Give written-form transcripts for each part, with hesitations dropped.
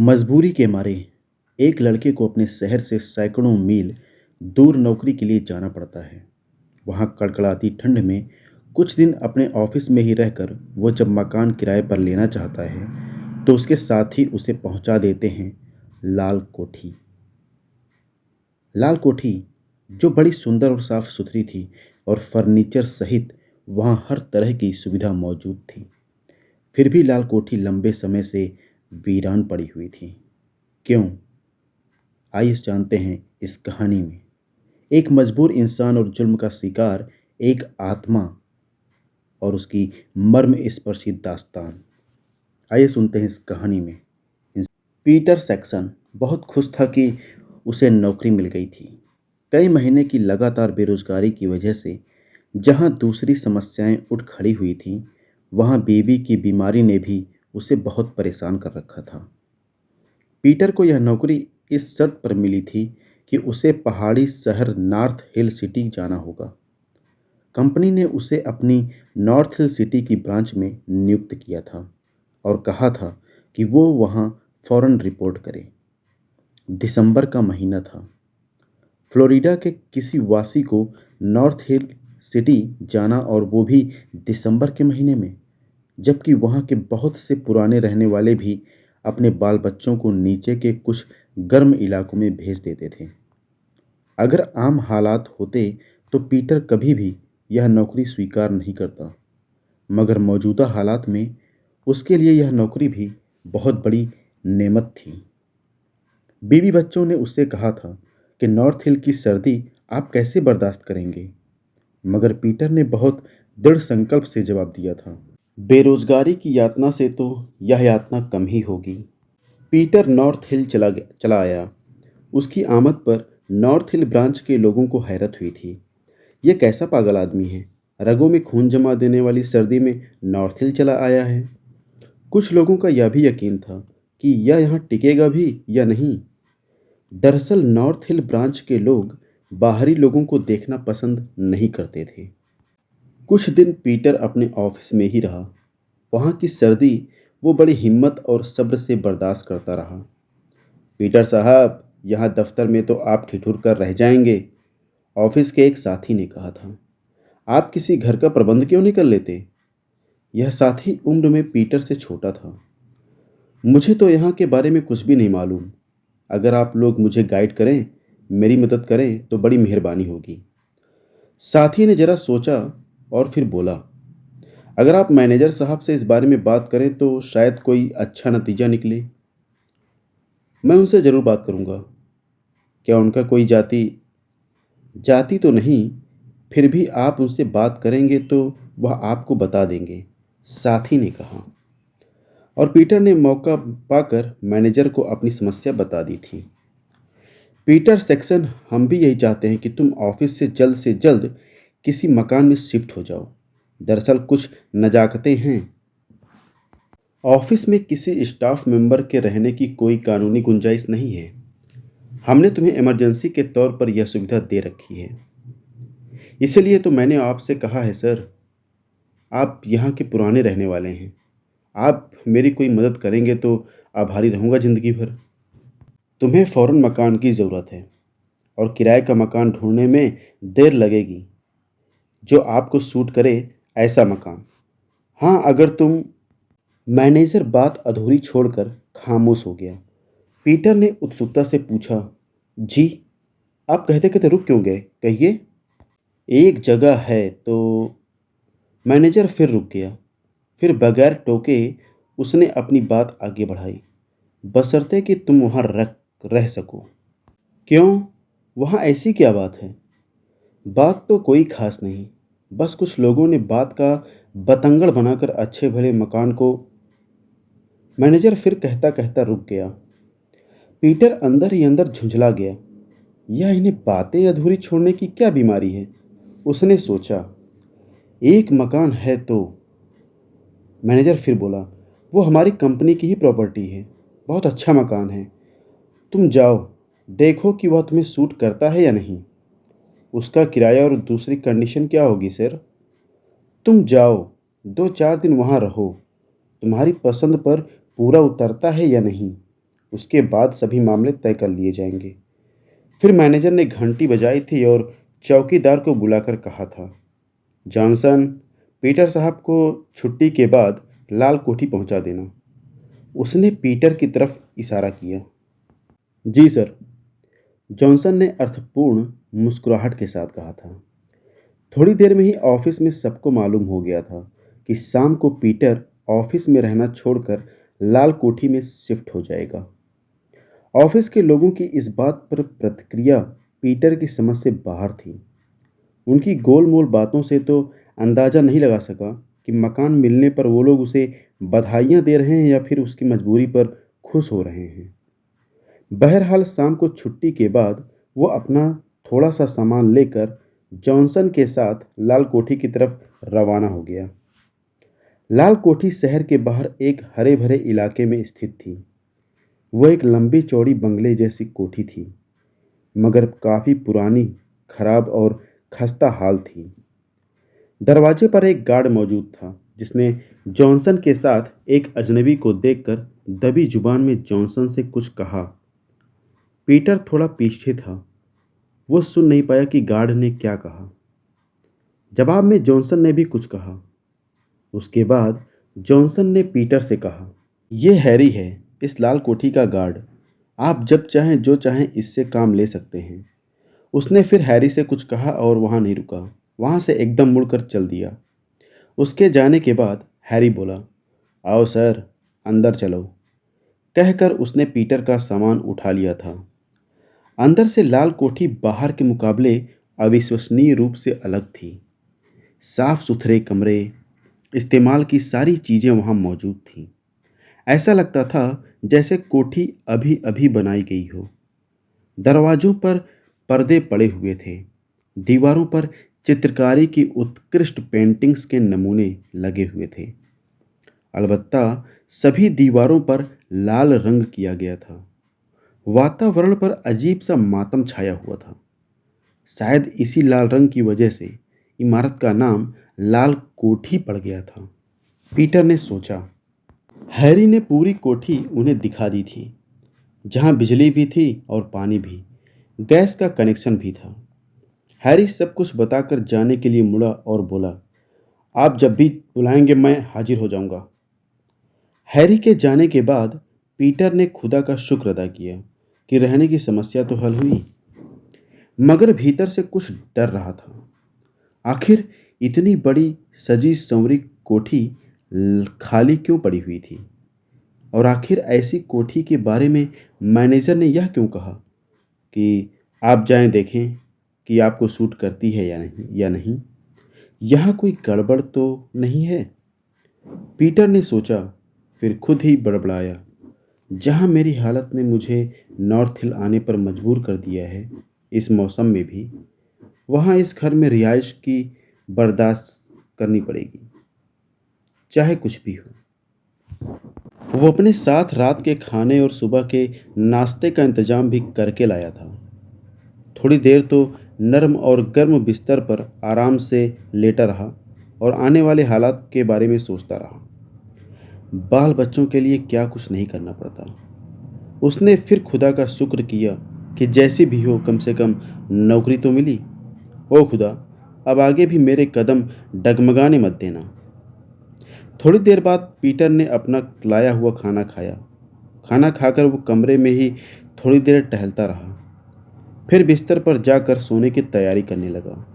मजबूरी के मारे एक लड़के को अपने शहर से सैकड़ों मील दूर नौकरी के लिए जाना पड़ता है। वहाँ कड़कड़ाती ठंड में कुछ दिन अपने ऑफिस में ही रहकर वो जब मकान किराए पर लेना चाहता है तो उसके साथ ही उसे पहुँचा देते हैं लाल कोठी। लाल कोठी जो बड़ी सुंदर और साफ सुथरी थी और फर्नीचर सहित वहाँ हर तरह की सुविधा मौजूद थी। फिर भी लाल कोठी लंबे समय से वीरान पड़ी हुई थी। क्यों? आइए जानते हैं इस कहानी में। एक मजबूर इंसान और जुल्म का शिकार एक आत्मा और उसकी मर्म स्पर्शी दास्तान। आइए सुनते हैं इस कहानी में। पीटर सैक्सन बहुत खुश था कि उसे नौकरी मिल गई थी। कई महीने की लगातार बेरोजगारी की वजह से जहां दूसरी समस्याएं उठ खड़ी हुई थीं, वहां बीवी की बीमारी ने भी उसे बहुत परेशान कर रखा था। पीटर को यह नौकरी इस शर्त पर मिली थी कि उसे पहाड़ी शहर नॉर्थ हिल सिटी जाना होगा। कंपनी ने उसे अपनी नॉर्थ हिल सिटी की ब्रांच में नियुक्त किया था और कहा था कि वो वहाँ फौरन रिपोर्ट करे। दिसंबर का महीना था। फ्लोरिडा के किसी वासी को नॉर्थ हिल सिटी जाना और वो भी दिसंबर के महीने में, जबकि वहाँ के बहुत से पुराने रहने वाले भी अपने बाल बच्चों को नीचे के कुछ गर्म इलाकों में भेज देते थे। अगर आम हालात होते तो पीटर कभी भी यह नौकरी स्वीकार नहीं करता, मगर मौजूदा हालात में उसके लिए यह नौकरी भी बहुत बड़ी नेमत थी। बीवी बच्चों ने उससे कहा था कि नॉर्थ हिल की सर्दी आप कैसे बर्दाश्त करेंगे, मगर पीटर ने बहुत दृढ़ संकल्प से जवाब दिया था, बेरोजगारी की यातना से तो यह यातना कम ही होगी। पीटर नॉर्थ हिल चला आया। उसकी आमद पर नॉर्थ हिल ब्रांच के लोगों को हैरत हुई थी। यह कैसा पागल आदमी है, रगों में खून जमा देने वाली सर्दी में नॉर्थ हिल चला आया है। कुछ लोगों का यह भी यकीन था कि यह यहाँ टिकेगा भी या नहीं। दरअसल नॉर्थ हिल ब्रांच के लोग बाहरी लोगों को देखना पसंद नहीं करते थे। कुछ दिन पीटर अपने ऑफिस में ही रहा। वहाँ की सर्दी वो बड़ी हिम्मत और सब्र से बर्दाश्त करता रहा। पीटर साहब, यहाँ दफ्तर में तो आप ठिठुर कर रह जाएंगे, ऑफिस के एक साथी ने कहा था। आप किसी घर का प्रबंध क्यों नहीं कर लेते? यह साथी उम्र में पीटर से छोटा था। मुझे तो यहाँ के बारे में कुछ भी नहीं मालूम। अगर आप लोग मुझे गाइड करें, मेरी मदद करें तो बड़ी मेहरबानी होगी। साथी ने जरा सोचा और फिर बोला, अगर आप मैनेजर साहब से इस बारे में बात करें तो शायद कोई अच्छा नतीजा निकले। मैं उनसे ज़रूर बात करूँगा। क्या उनका कोई जाति जाति तो नहीं, फिर भी आप उनसे बात करेंगे तो वह आपको बता देंगे, साथी ने कहा। और पीटर ने मौका पाकर मैनेजर को अपनी समस्या बता दी थी। पीटर सेक्सन, हम भी यही चाहते हैं कि तुम ऑफिस से जल्द किसी मकान में शिफ्ट हो जाओ। दरअसल कुछ नजाकतें हैं। ऑफिस में किसी स्टाफ मेंबर के रहने की कोई कानूनी गुंजाइश नहीं है। हमने तुम्हें इमरजेंसी के तौर पर यह सुविधा दे रखी है। इसीलिए तो मैंने आपसे कहा है सर, आप यहाँ के पुराने रहने वाले हैं। आप मेरी कोई मदद करेंगे तो आभारी रहूँगा ज़िंदगी भर। तुम्हें फ़ौरन मकान की ज़रूरत है और किराए का मकान ढूंढने में देर लगेगी जो आपको सूट करे ऐसा मकान। हाँ, अगर तुम मैनेजर बात अधूरी छोड़कर खामोश हो गया। पीटर ने उत्सुकता से पूछा, जी, आप कहते कहते रुक क्यों गए, कहिए। एक जगह है तो मैनेजर फिर रुक गया। फिर बगैर टोके उसने अपनी बात आगे बढ़ाई, बशर्ते कि तुम वहाँ रह सको। क्यों? वहाँ ऐसी क्या बात है? बात तो कोई खास नहीं, बस कुछ लोगों ने बात का बतंगड़ बनाकर अच्छे भले मकान को। मैनेजर फिर कहता कहता रुक गया। पीटर अंदर ही अंदर झुंझला गया। यह इन्हें बातें अधूरी छोड़ने की क्या बीमारी है, उसने सोचा। एक मकान है तो। मैनेजर फिर बोला, वो हमारी कंपनी की ही प्रॉपर्टी है, बहुत अच्छा मकान है। तुम जाओ, देखो कि वह तुम्हें सूट करता है या नहीं। उसका किराया और दूसरी कंडीशन क्या होगी सर? तुम जाओ, 2-4 दिन वहाँ रहो, तुम्हारी पसंद पर पूरा उतरता है या नहीं, उसके बाद सभी मामले तय कर लिए जाएंगे। फिर मैनेजर ने घंटी बजाई थी और चौकीदार को बुलाकर कहा था, जॉनसन, पीटर साहब को छुट्टी के बाद लाल कोठी पहुंचा देना। उसने पीटर की तरफ इशारा किया। जी सर, जॉनसन ने अर्थपूर्ण मुस्कुराहट के साथ कहा था। थोड़ी देर में ही ऑफिस में सबको मालूम हो गया था कि शाम को पीटर ऑफिस में रहना छोड़कर लाल कोठी में शिफ्ट हो जाएगा। ऑफिस के लोगों की इस बात पर प्रतिक्रिया पीटर की समझ से बाहर थी। उनकी गोलमोल बातों से तो अंदाज़ा नहीं लगा सका कि मकान मिलने पर वो लोग उसे बधाइयाँ दे रहे हैं या फिर उसकी मजबूरी पर खुश हो रहे हैं। बहरहाल शाम को छुट्टी के बाद वो अपना थोड़ा सा सामान लेकर जॉनसन के साथ लाल कोठी की तरफ रवाना हो गया। लाल कोठी शहर के बाहर एक हरे भरे इलाके में स्थित थी। वह एक लंबी चौड़ी बंगले जैसी कोठी थी, मगर काफ़ी पुरानी, खराब और खस्ता हाल थी। दरवाजे पर एक गार्ड मौजूद था, जिसने जॉनसन के साथ एक अजनबी को देखकर दबी जुबान में जॉनसन से कुछ कहा। पीटर थोड़ा पीछे था। वो सुन नहीं पाया कि गार्ड ने क्या कहा। जवाब में जॉनसन ने भी कुछ कहा। उसके बाद जॉनसन ने पीटर से कहा, यह हैरी है, इस लाल कोठी का गार्ड। आप जब चाहें जो चाहें इससे काम ले सकते हैं। उसने फिर हैरी से कुछ कहा और वहां नहीं रुका। वहां से एकदम मुड़कर चल दिया। उसके जाने के बाद हैरी बोला, आओ सर, अंदर चलो, कहकर उसने पीटर का सामान उठा लिया था। अंदर से लाल कोठी बाहर के मुकाबले अविश्वसनीय रूप से अलग थी। साफ सुथरे कमरे, इस्तेमाल की सारी चीज़ें वहाँ मौजूद थीं। ऐसा लगता था जैसे कोठी अभी अभी बनाई गई हो। दरवाजों पर पर्दे पड़े हुए थे। दीवारों पर चित्रकारी की उत्कृष्ट पेंटिंग्स के नमूने लगे हुए थे। अलबत्ता सभी दीवारों पर लाल रंग किया गया था। वातावरण पर अजीब सा मातम छाया हुआ था। शायद इसी लाल रंग की वजह से इमारत का नाम लाल कोठी पड़ गया था। पीटर ने सोचा। हैरी ने पूरी कोठी उन्हें दिखा दी थी, जहां बिजली भी थी और पानी भी, गैस का कनेक्शन भी था। हैरी सब कुछ बताकर जाने के लिए मुड़ा और बोला, आप जब भी बुलाएंगे मैं हाजिर हो जाऊंगा। हैरी के जाने के बाद पीटर ने खुदा का शुक्र अदा किया कि रहने की समस्या तो हल हुई, मगर भीतर से कुछ डर रहा था। आखिर इतनी बड़ी सजी संवरी कोठी खाली क्यों पड़ी हुई थी? और आखिर ऐसी कोठी के बारे में मैनेजर ने यह क्यों कहा कि आप जाएं देखें कि आपको सूट करती है या नहीं। यहाँ कोई गड़बड़ तो नहीं है? पीटर ने सोचा, फिर खुद ही बड़बड़ाया, जहाँ मेरी हालत ने मुझे नॉर्थ हिल आने पर मजबूर कर दिया है, इस मौसम में भी, वहाँ इस घर में रिहाइश की बर्दाश्त करनी पड़ेगी, चाहे कुछ भी हो। वो अपने साथ रात के खाने और सुबह के नाश्ते का इंतजाम भी करके लाया था। थोड़ी देर तो नर्म और गर्म बिस्तर पर आराम से लेटा रहा और आने वाले हालात के बारे में सोचता रहा। बाल बच्चों के लिए क्या कुछ नहीं करना पड़ता। उसने फिर खुदा का शुक्र किया कि जैसी भी हो कम से कम नौकरी तो मिली। ओ खुदा, अब आगे भी मेरे कदम डगमगाने मत देना। थोड़ी देर बाद पीटर ने अपना लाया हुआ खाना खाया। खाना खाकर वो कमरे में ही थोड़ी देर टहलता रहा, फिर बिस्तर पर जाकर सोने की तैयारी करने लगा।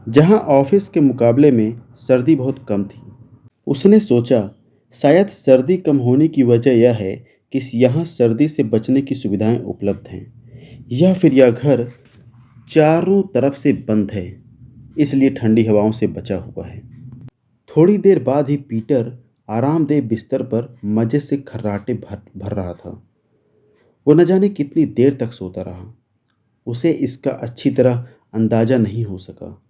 जहां ऑफिस के मुकाबले में सर्दी बहुत कम थी। उसने सोचा, शायद सर्दी कम होने की वजह यह है कि यहाँ सर्दी से बचने की सुविधाएं उपलब्ध हैं, या फिर यह घर चारों तरफ से बंद है, इसलिए ठंडी हवाओं से बचा हुआ है। थोड़ी देर बाद ही पीटर आरामदेह बिस्तर पर मजे से खर्राटे भर भर रहा था। वो न जाने कितनी देर तक सोता रहा। उसे इसका अच्छी तरह अंदाजा नहीं हो सका।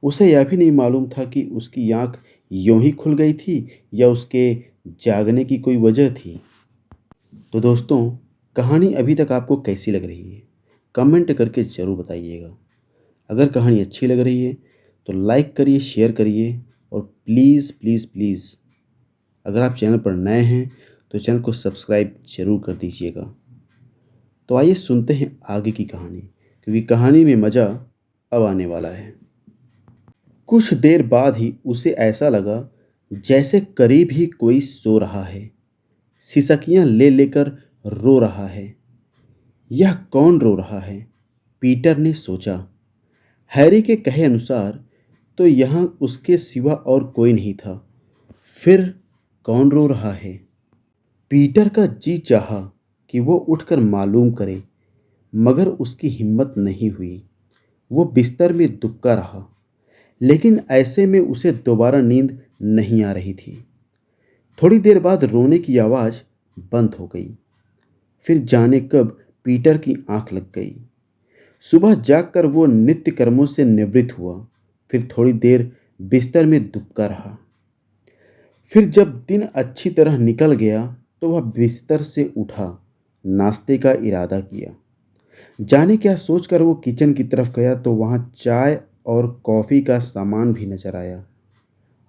उसे यह भी नहीं मालूम था कि उसकी आंख यूं ही खुल गई थी या उसके जागने की कोई वजह थी। तो दोस्तों, कहानी अभी तक आपको कैसी लग रही है? कमेंट करके ज़रूर बताइएगा। अगर कहानी अच्छी लग रही है तो लाइक करिए, शेयर करिए और प्लीज़ प्लीज़ प्लीज़, अगर आप चैनल पर नए हैं तो चैनल को सब्सक्राइब ज़रूर कर दीजिएगा। तो आइए सुनते हैं आगे की कहानी, क्योंकि कहानी में मज़ा अब आने वाला है। कुछ देर बाद ही उसे ऐसा लगा जैसे करीब ही कोई सो रहा है, सिसकियां ले लेकर रो रहा है। यह कौन रो रहा है? पीटर ने सोचा। हैरी के कहे अनुसार तो यहाँ उसके सिवा और कोई नहीं था। फिर कौन रो रहा है? पीटर का जी चाहा कि वो उठकर मालूम करे, मगर उसकी हिम्मत नहीं हुई। वो बिस्तर में दुबका रहा, लेकिन ऐसे में उसे दोबारा नींद नहीं आ रही थी। थोड़ी देर बाद रोने की आवाज़ बंद हो गई। फिर जाने कब पीटर की आंख लग गई। सुबह जागकर वो नित्य कर्मों से निवृत्त हुआ। फिर थोड़ी देर बिस्तर में दुबका रहा। फिर जब दिन अच्छी तरह निकल गया तो वह बिस्तर से उठा, नाश्ते का इरादा किया। जाने क्या सोचकर वो किचन की तरफ गया तो वहाँ चाय और कॉफ़ी का सामान भी नजर आया,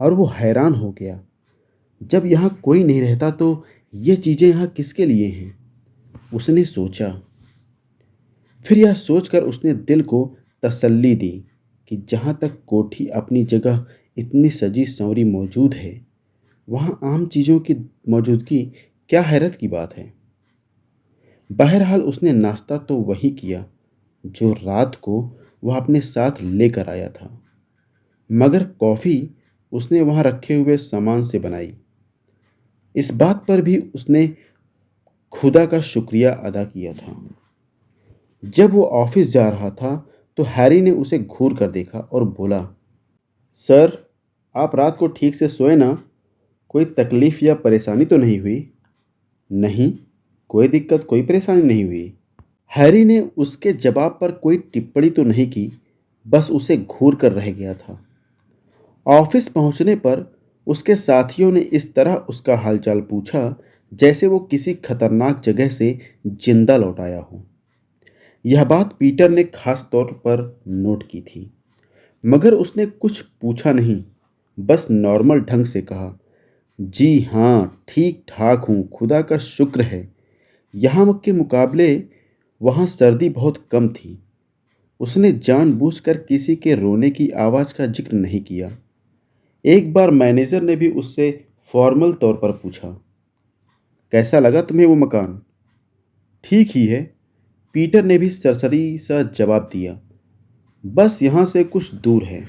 और वो हैरान हो गया। जब यहाँ कोई नहीं रहता तो ये चीज़ें यहाँ किसके लिए हैं? उसने सोचा। फिर यह सोचकर उसने दिल को तसल्ली दी कि जहाँ तक कोठी अपनी जगह इतनी सजी संवरी मौजूद है, वहाँ आम चीज़ों की मौजूदगी क्या हैरत की बात है। बहरहाल उसने नाश्ता तो वही किया जो रात को वह अपने साथ लेकर आया था, मगर कॉफ़ी उसने वहाँ रखे हुए सामान से बनाई। इस बात पर भी उसने खुदा का शुक्रिया अदा किया था। जब वो ऑफिस जा रहा था तो हैरी ने उसे घूर कर देखा और बोला, सर, आप रात को ठीक से सोए ना? कोई तकलीफ़ या परेशानी तो नहीं हुई? नहीं, कोई दिक्कत कोई परेशानी नहीं हुई। हैरी ने उसके जवाब पर कोई टिप्पणी तो नहीं की, बस उसे घूर कर रह गया था। ऑफिस पहुंचने पर उसके साथियों ने इस तरह उसका हालचाल पूछा जैसे वो किसी खतरनाक जगह से जिंदा लौट आया हो। यह बात पीटर ने खास तौर पर नोट की थी, मगर उसने कुछ पूछा नहीं। बस नॉर्मल ढंग से कहा, जी हाँ, ठीक ठाक हूँ, खुदा का शुक्र है। यहाँ के मुकाबले वहाँ सर्दी बहुत कम थी। उसने जानबूझकर किसी के रोने की आवाज़ का जिक्र नहीं किया। एक बार मैनेजर ने भी उससे फॉर्मल तौर पर पूछा, कैसा लगा तुम्हें वो मकान? ठीक ही है, पीटर ने भी सरसरी सा जवाब दिया, बस यहाँ से कुछ दूर है।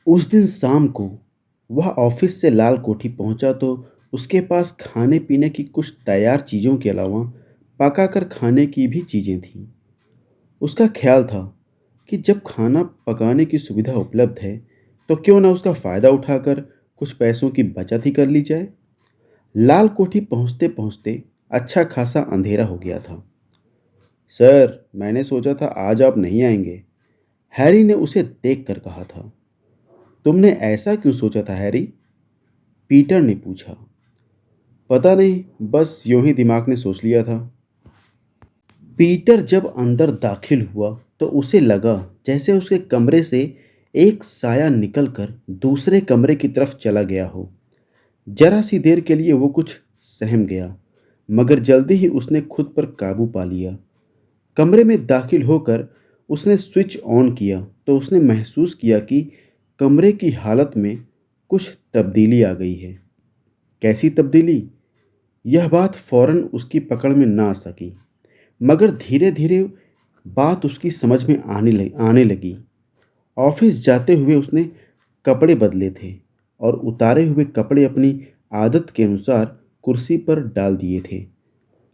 उस दिन शाम को वह ऑफिस से लाल कोठी पहुंचा तो उसके पास खाने पीने की कुछ तैयार चीज़ों के अलावा पकाकर खाने की भी चीज़ें थीं। उसका ख्याल था कि जब खाना पकाने की सुविधा उपलब्ध है तो क्यों ना उसका फ़ायदा उठाकर कुछ पैसों की बचत ही कर ली जाए। लाल कोठी पहुंचते पहुंचते अच्छा खासा अंधेरा हो गया था। सर, मैंने सोचा था आज आप नहीं आएंगे, हैरी ने उसे देखकर कहा था। तुमने ऐसा क्यों सोचा था हैरी? पीटर ने पूछा। पता नहीं, बस यूं ही दिमाग ने सोच लिया था। पीटर जब अंदर दाखिल हुआ तो उसे लगा जैसे उसके कमरे से एक साया निकलकर दूसरे कमरे की तरफ चला गया हो। जरा सी देर के लिए वो कुछ सहम गया, मगर जल्दी ही उसने खुद पर काबू पा लिया। कमरे में दाखिल होकर उसने स्विच ऑन किया तो उसने महसूस किया कि कमरे की हालत में कुछ तब्दीली आ गई है। कैसी तब्दीली? यह बात फौरन उसकी पकड़ में ना आ सकी, मगर धीरे धीरे बात उसकी समझ में आने लगी। ऑफिस जाते हुए उसने कपड़े बदले थे और उतारे हुए कपड़े अपनी आदत के अनुसार कुर्सी पर डाल दिए थे।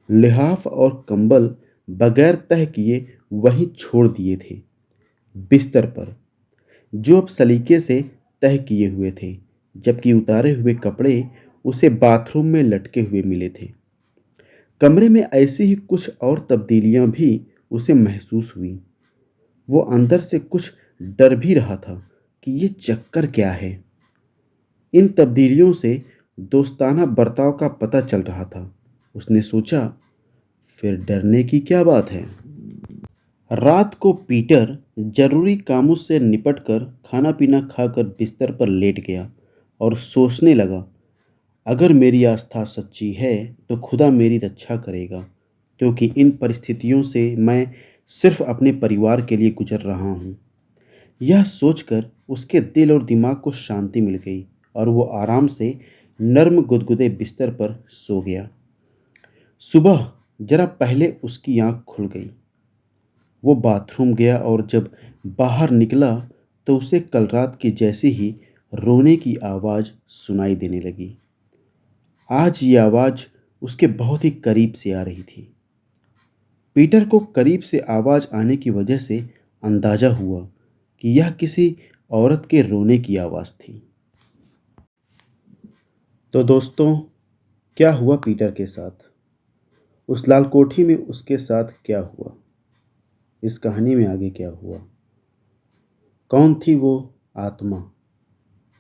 लिहाफ और कंबल बगैर तह किए वहीं छोड़ दिए थे, बिस्तर पर, जो अब सलीके से तह किए हुए थे, जबकि उतारे हुए कपड़े उसे बाथरूम में लटके हुए मिले थे। कमरे में ऐसी ही कुछ और तब्दीलियां भी उसे महसूस हुई। वो अंदर से कुछ डर भी रहा था कि ये चक्कर क्या है। इन तब्दीलियों से दोस्ताना बर्ताव का पता चल रहा था। उसने सोचा, फिर डरने की क्या बात है। रात को पीटर जरूरी कामों से निपटकर खाना पीना खाकर बिस्तर पर लेट गया और सोचने लगा, अगर मेरी आस्था सच्ची है तो खुदा मेरी रक्षा करेगा, क्योंकि इन परिस्थितियों से मैं सिर्फ अपने परिवार के लिए गुजर रहा हूँ। यह सोचकर उसके दिल और दिमाग को शांति मिल गई और वो आराम से नर्म गुदगुदे बिस्तर पर सो गया। सुबह जरा पहले उसकी आंख खुल गई। वो बाथरूम गया और जब बाहर निकला तो उसे कल रात की जैसी ही रोने की आवाज़ सुनाई देने लगी। आज ये आवाज़ उसके बहुत ही करीब से आ रही थी। पीटर को करीब से आवाज़ आने की वजह से अंदाज़ा हुआ कि यह किसी औरत के रोने की आवाज़ थी। तो दोस्तों, क्या हुआ पीटर के साथ? उस लाल कोठी में उसके साथ क्या हुआ? इस कहानी में आगे क्या हुआ? कौन थी वो आत्मा?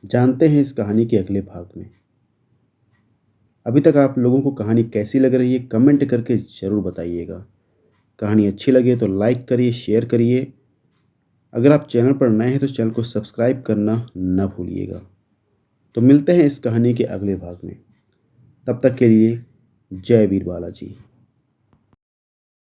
जानते हैं इस कहानी के अगले भाग में। अभी तक आप लोगों को कहानी कैसी लग रही है कमेंट करके ज़रूर बताइएगा। कहानी अच्छी लगे तो लाइक करिए, शेयर करिए। अगर आप चैनल पर नए हैं तो चैनल को सब्सक्राइब करना ना भूलिएगा। तो मिलते हैं इस कहानी के अगले भाग में। तब तक के लिए जय वीर बालाजी।